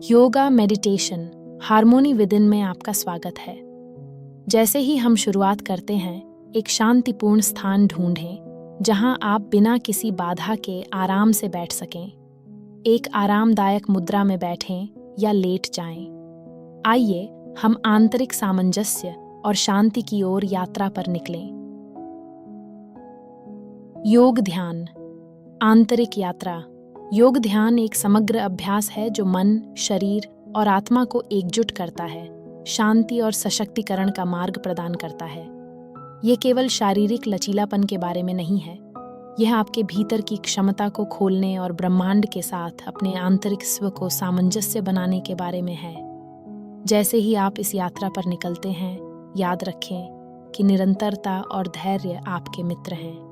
Yoga meditation harmony within में आपका स्वागत है। जैसे ही हम शुरुआत करते हैं, एक शांतिपूर्ण स्थान ढूंढें जहां आप बिना किसी बाधा के आराम से बैठ सकें। एक आरामदायक मुद्रा में बैठें या लेट जाएं। आइए हम आंतरिक सामंजस्य और शांति की ओर यात्रा पर निकलें। योग ध्यान। आंतरिक यात्रा। योग ध्यान एक समग्र अभ्यास है जो मन, शरीर और आत्मा को एकजुट करता है, शांति और सशक्तिकरण का मार्ग प्रदान करता है। ये केवल शारीरिक लचीलापन के बारे में नहीं है, यह आपके भीतर की क्षमता को खोलने और ब्रह्मांड के साथ अपने आंतरिक स्व को सामंजस्य बनाने के बारे में है। जैसे ही आप इस यात्रा पर निकलते हैं, याद रखें कि निरंतरता और धैर्य आपके मित्र हैं।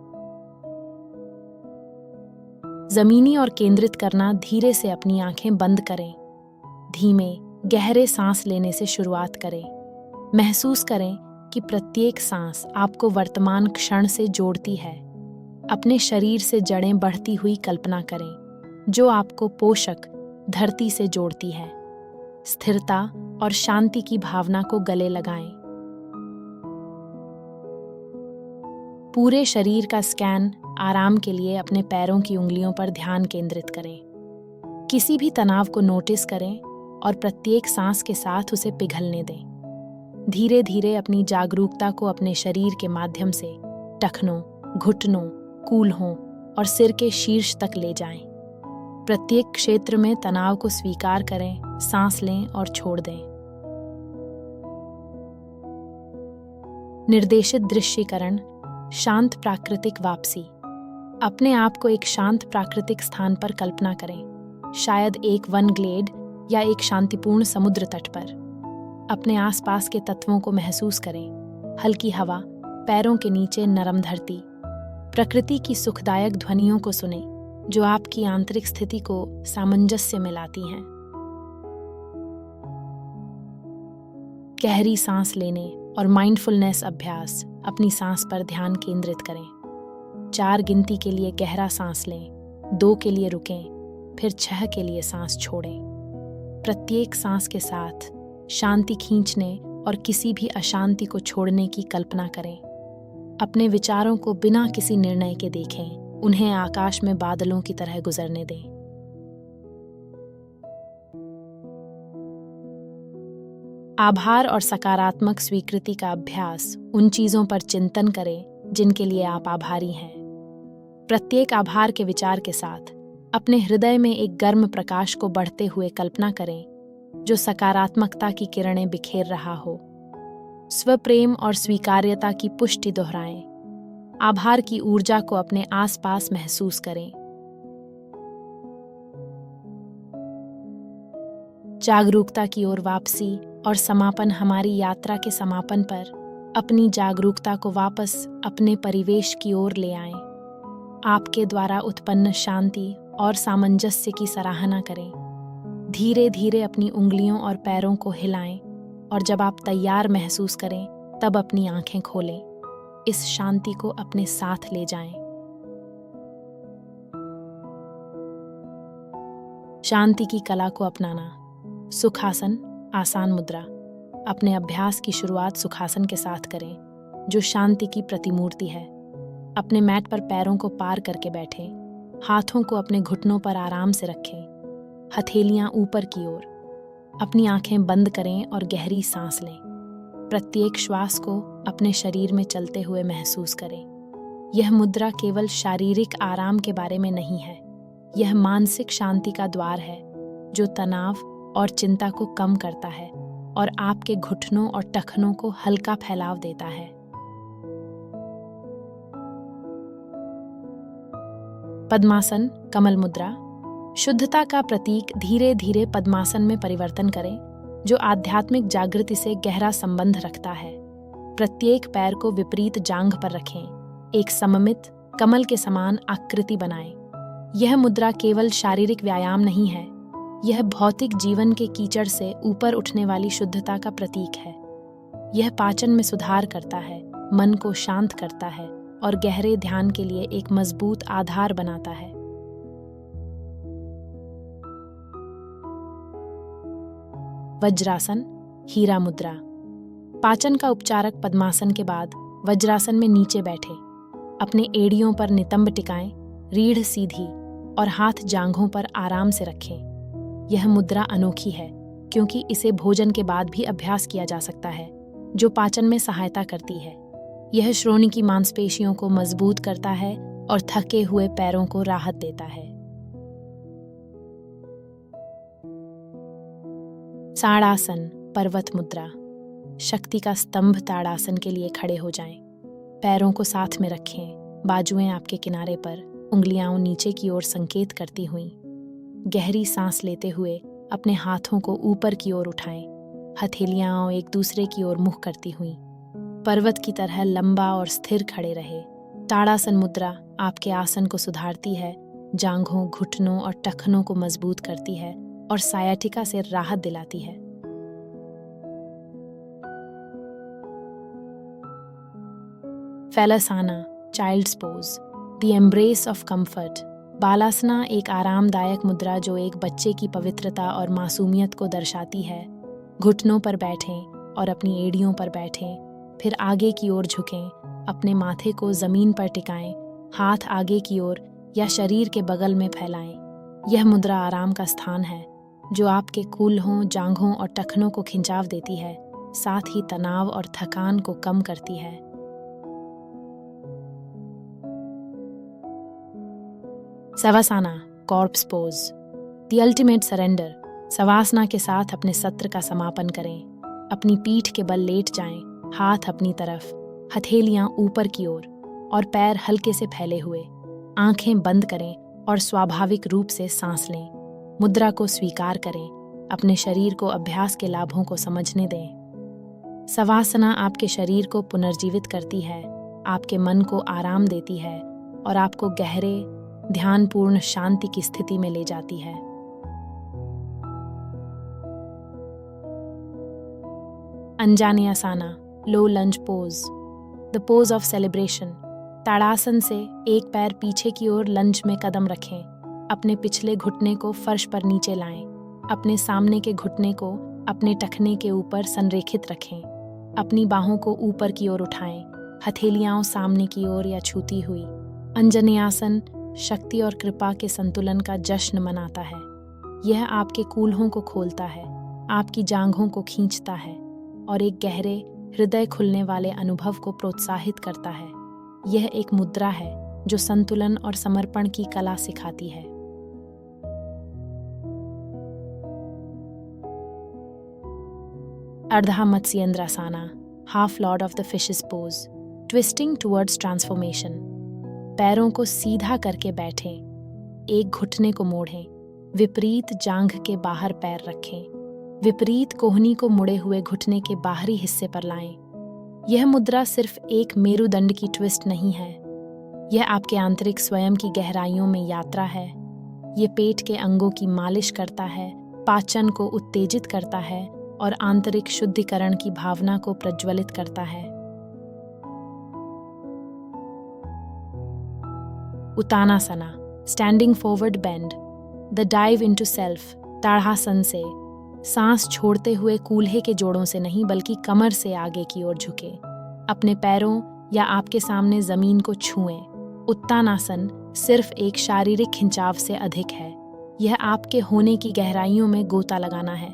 जमीनी और केंद्रित करना। धीरे से अपनी आंखें बंद करें। धीमे, गहरे सांस लेने से शुरुआत करें। महसूस करें कि प्रत्येक सांस आपको वर्तमान क्षण से जोड़ती है। अपने शरीर से जड़ें बढ़ती हुई कल्पना करें, जो आपको पोषक धरती से जोड़ती है। स्थिरता और शांति की भावना को गले लगाएं। पूरे शरीर का स्कैन। आराम के लिए अपने पैरों की उंगलियों पर ध्यान केंद्रित करें। किसी भी तनाव को नोटिस करें और प्रत्येक सांस के साथ उसे पिघलने दें। धीरे धीरे अपनी जागरूकता को अपने शरीर के माध्यम से टखनों, घुटनों, कूल्हों और सिर के शीर्ष तक ले जाएं। प्रत्येक क्षेत्र में तनाव को स्वीकार करें, सांस लें और छोड़ दें। निर्देशित दृश्यीकरण। शांत प्राकृतिक वापसी। अपने आप को एक शांत प्राकृतिक स्थान पर कल्पना करें, शायद एक वन ग्लेड या एक शांतिपूर्ण समुद्र तट पर। अपने आसपास के तत्वों को महसूस करें। हल्की हवा, पैरों के नीचे नरम धरती। प्रकृति की सुखदायक ध्वनियों को सुनें, जो आपकी आंतरिक स्थिति को सामंजस्य में लाती हैं। गहरी सांस लेने और माइंडफुलनेस अभ्यास। अपनी सांस पर ध्यान केंद्रित करें। 4 गिनती के लिए गहरा सांस लें, 2 के लिए रुकें, फिर 6 के लिए सांस छोड़ें। प्रत्येक सांस के साथ शांति खींचने और किसी भी अशांति को छोड़ने की कल्पना करें। अपने विचारों को बिना किसी निर्णय के देखें, उन्हें आकाश में बादलों की तरह गुजरने दें। आभार और सकारात्मक स्वीकृति का अभ्यास। उन चीजों पर चिंतन करें जिनके लिए आप आभारी हैं। प्रत्येक आभार के विचार के साथ अपने हृदय में एक गर्म प्रकाश को बढ़ते हुए कल्पना करें, जो सकारात्मकता की किरणें बिखेर रहा हो। स्वप्रेम और स्वीकार्यता की पुष्टि दोहराएं। आभार की ऊर्जा को अपने आसपास महसूस करें। जागरूकता की ओर वापसी और समापन। हमारी यात्रा के समापन पर अपनी जागरूकता को वापस अपने परिवेश की ओर ले आएं। आपके द्वारा उत्पन्न शांति और सामंजस्य की सराहना करें। धीरे धीरे अपनी उंगलियों और पैरों को हिलाएं और जब आप तैयार महसूस करें, तब अपनी आंखें खोलें। इस शांति को अपने साथ ले जाएं। शांति की कला को अपनाना। सुखासन, आसान मुद्रा। अपने अभ्यास की शुरुआत सुखासन के साथ करें, जो शांति की प्रतिमूर्ति है। अपने मैट पर पैरों को पार करके बैठें। हाथों को अपने घुटनों पर आराम से रखें, हथेलियां ऊपर की ओर। अपनी आंखें बंद करें और गहरी सांस लें। प्रत्येक श्वास को अपने शरीर में चलते हुए महसूस करें। यह मुद्रा केवल शारीरिक आराम के बारे में नहीं है, यह मानसिक शांति का द्वार है, जो तनाव और चिंता को कम करता है और आपके घुटनों और टखनों को हल्का फैलाव देता है। पद्मासन, कमल मुद्रा। शुद्धता का प्रतीक। धीरे धीरे पद्मासन में परिवर्तन करें, जो आध्यात्मिक जागृति से गहरा संबंध रखता है। प्रत्येक पैर को विपरीत जांघ पर रखें। एक सममित कमल के समान आकृति बनाएं। यह मुद्रा केवल शारीरिक व्यायाम नहीं है, यह भौतिक जीवन के कीचड़ से ऊपर उठने वाली शुद्धता का प्रतीक है। यह पाचन में सुधार करता है, मन को शांत करता है और गहरे ध्यान के लिए एक मजबूत आधार बनाता है। वज्रासन, हीरा मुद्रा। पाचन का उपचारक पद्मासन के बाद वज्रासन में नीचे बैठे, अपने एड़ियों पर नितंब टिकाएं, रीढ़ सीधी और हाथ जांघों पर आराम से रखें। यह मुद्रा अनोखी है क्योंकि इसे भोजन के बाद भी अभ्यास किया जा सकता है, जो पाचन में सहायता करती है। यह श्रोणि की मांसपेशियों को मजबूत करता है और थके हुए पैरों को राहत देता है। ताड़ासन, पर्वत मुद्रा। शक्ति का स्तंभ ताड़ासन के लिए खड़े हो जाएं। पैरों को साथ में रखें, बाजुएं आपके किनारे पर, उंगलियां नीचे की ओर संकेत करती हुई। गहरी सांस लेते हुए अपने हाथों को ऊपर की ओर उठाएं, हथेलियां एक दूसरे की ओर मुख करती हुई। पर्वत की तरह लंबा और स्थिर खड़े रहे। ताड़ासन मुद्रा आपके आसन को सुधारती है, जांघों, घुटनों और टखनों को मजबूत करती है और सायाटिका से राहत दिलाती है। फैलासाना, child's pose, the embrace of comfort. Balasana एक आरामदायक मुद्रा जो एक बच्चे की पवित्रता और मासूमियत को दर्शाती है। घुटनों पर बैठें और अपनी एड़ियों पर बैठें, फिर आगे की ओर झुकें, अपने माथे को जमीन पर टिकाएं, हाथ आगे की ओर या शरीर के बगल में फैलाएं। यह मुद्रा आराम का स्थान है जो आपके कूल्हों, जांघों और टखनों को खिंचाव देती है, साथ ही तनाव और थकान को कम करती है। Savasana, corpse pose, the ultimate surrender. Savasana के साथ अपने सत्र का समापन करें। अपनी पीठ के बल लेट जाएं, हाथ अपनी तरफ, हथेलियां ऊपर की ओर और पैर हल्के से फैले हुए। आंखें बंद करें और स्वाभाविक रूप से सांस लें। मुद्रा को स्वीकार करें, अपने शरीर को अभ्यास के लाभों को समझने दें। सवासना आपके शरीर को पुनर्जीवित करती है, आपके मन को आराम देती है और आपको गहरे, ध्यानपूर्ण शांति की स्थिति में ले जाती है। Anjaneyasana, low lunge pose, the pose of celebration. Tadasana से एक पैर पीछे की ओर लंज में कदम रखें। अपने पिछले घुटने को फर्श पर नीचे लाएं। अपने सामने के घुटने को अपने टखने के ऊपर संरेखित रखें। अपनी बाहों को ऊपर की ओर उठाएं, हथेलियां सामने की ओर या छूती हुई। अंजनेयासन शक्ति और कृपा के संतुलन का जश्न मनाता है। यह आपके कूल्हों को खोलता है, आपकी जांघों को खींचता है और एक गहरे, हृदय खुलने वाले अनुभव को प्रोत्साहित करता है। यह एक मुद्रा है जो संतुलन और समर्पण की कला सिखाती है। Ardha Matsyendrasana, half lord of the fishes pose, twisting towards transformation. पैरों को सीधा करके बैठें, एक घुटने को मोड़ें, विपरीत जांघ के बाहर पैर रखें, विपरीत कोहनी को मुड़े हुए घुटने के बाहरी हिस्से पर लाएं। यह मुद्रा सिर्फ एक मेरुदंड की ट्विस्ट नहीं है, यह आपके आंतरिक स्वयं की गहराइयों में यात्रा है। यह पेट के अंगों की मालिश करता है, पाचन को उत्तेजित करता है और आंतरिक शुद्धिकरण की भावना को प्रज्वलित करता है। Uttanasana, standing forward bend, the dive into self. Tadasana से सांस छोड़ते हुए कूल्हे के जोड़ों से नहीं बल्कि कमर से आगे की ओर झुके। अपने पैरों या आपके सामने जमीन को छुएं। उत्तानासन सिर्फ एक शारीरिक खिंचाव से अधिक है, यह आपके होने की गहराइयों में गोता लगाना है।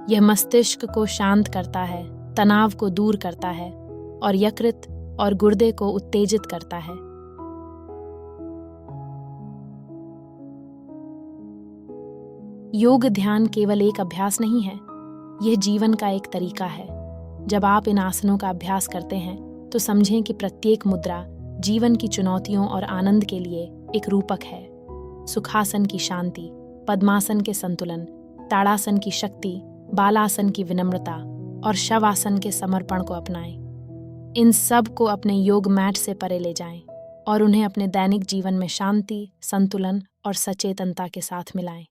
यह मस्तिष्क को शांत करता है, तनाव को दूर करता है और यकृत और गुर्दे को उत्तेजित करता है। योग ध्यान केवल एक अभ्यास नहीं है, यह जीवन का एक तरीका है। जब आप इन आसनों का अभ्यास करते हैं तो समझें कि प्रत्येक मुद्रा जीवन की चुनौतियों और आनंद के लिए एक रूपक है। सुखासन की शांति, पद्मासन के संतुलन, ताड़ासन की शक्ति, बालासन की विनम्रता और शवासन के समर्पण को अपनाएं। इन सब को अपने योग मैट से परे ले जाएं और उन्हें अपने दैनिक जीवन में शांति, संतुलन और सचेतनता के साथ मिलाएं।